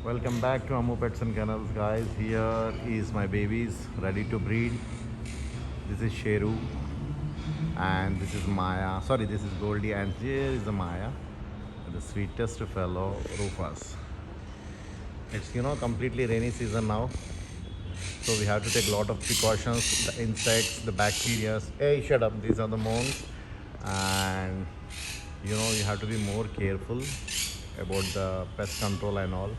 Welcome back to Amu Pets and Kennels, guys. Here is my babies ready to breed. This is Sheru and this is Maya. Sorry, this is Goldie and here is the Maya, the sweetest fellow, Rufus. It's completely rainy season now, so we have to take a lot of precautions. The insects, the bacteria. Hey, shut up! These are the monks, and you have to be more careful about the pest control and all,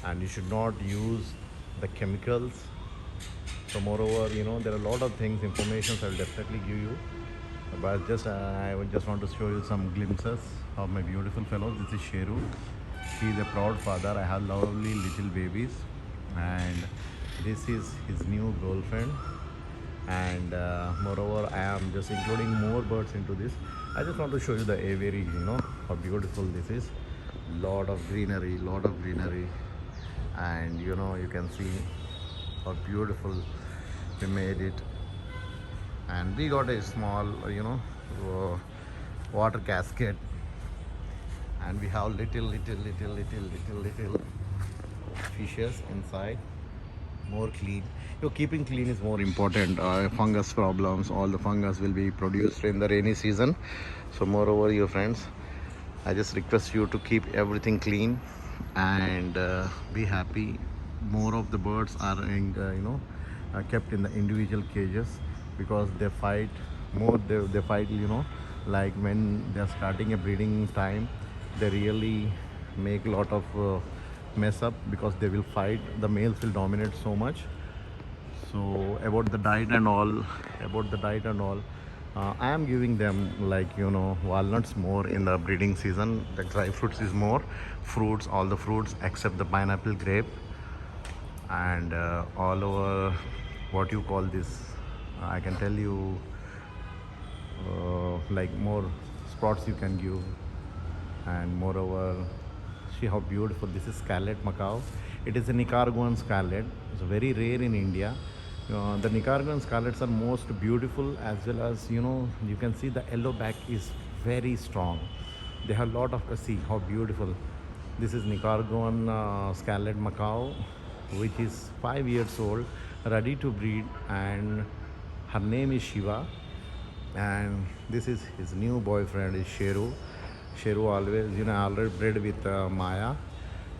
and you should not use the chemicals. So moreover, there are a lot of things, information I'll definitely give you, but just I would just want to show you some glimpses of my beautiful fellows. This is Sheru. He is a proud father. I have lovely little babies, and this is his new girlfriend. And moreover, I am just including more birds into this. I just want to show you the aviary. How beautiful this is. Lot of greenery, and you can see how beautiful we made it. And we got a small water cascade, and we have little fishes inside. More clean. Keeping clean is more important. Fungus problems, all the fungus will be produced in the rainy season. So moreover, your friends, I just request you to keep everything clean and be happy. More of the birds are kept in the individual cages, because they fight more. They fight, like when they're starting a breeding time, they really make a lot of mess up, because they will fight. The males will dominate so much. So about the diet and all, I am giving them, like walnuts more in the breeding season. The dry fruits is more. Fruits, all the fruits except the pineapple, grape, and all over, what you call this, I can tell you, like more sprouts you can give. And moreover, see how beautiful this is. Scarlet macaw. It is a Nicaraguan scarlet. It's very rare in India. The Nicaraguan scarlets are most beautiful, as well as you can see the yellow back is very strong. They have a lot of, see how beautiful. This is Nicaraguan scarlet macaw, which is 5 years old, ready to breed, and her name is Shiva. And this is his new boyfriend, is Sheru. Sheru always, already bred with Maya.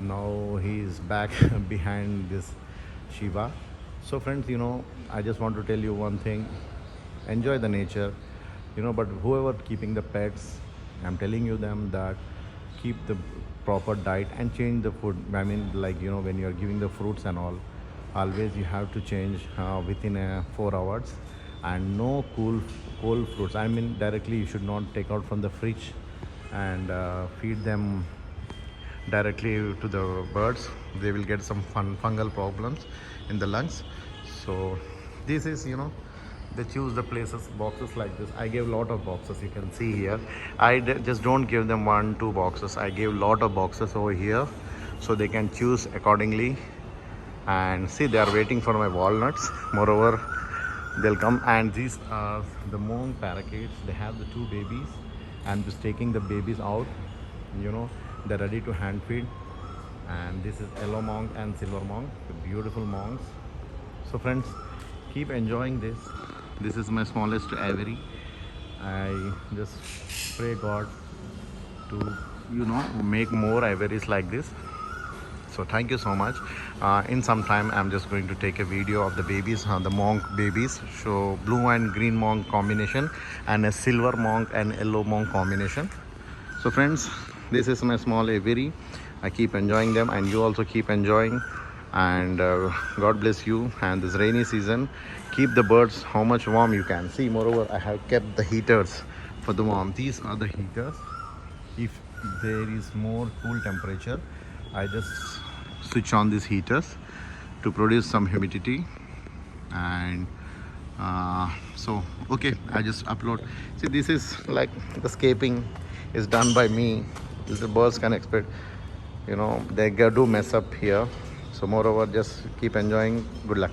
Now he is back behind this Shiva. So friends, I just want to tell you one thing: enjoy the nature, but whoever keeping the pets, I'm telling you them that keep the proper diet and change the food. I mean, like when you're giving the fruits and all, always you have to change within 4 hours, and no cold fruits. I mean, directly you should not take out from the fridge and feed them directly to the birds. They will get some fungal problems in the lungs. So this is, they choose the places, boxes like this. I gave a lot of boxes, you can see here. I just don't give them 1-2 boxes. I gave a lot of boxes over here, so they can choose accordingly. And see, they are waiting for my walnuts. Moreover, they'll come. And these are the monk parakeets. They have the 2 babies. I'm just taking the babies out. They're ready to hand feed. And this is yellow monk and silver monk, the beautiful monks. So friends, keep enjoying this. This is my smallest aviary. I just pray God to make more aviaries like this. So thank you so much. In some time, I'm just going to take a video of the babies, the monk babies. So blue and green monk combination, and a silver monk and yellow monk combination. So friends, this is my small aviary. I keep enjoying them, and you also keep enjoying. And God bless you. And this rainy season, keep the birds how much warm you can. See, moreover, I have kept the heaters for the warm. These are the heaters. If there is more cool temperature, I just switch on these heaters to produce some humidity. And so okay, I just upload. See, this is like the scaping is done by me. The birds can expect, they do mess up here. So moreover, just keep enjoying. Good luck.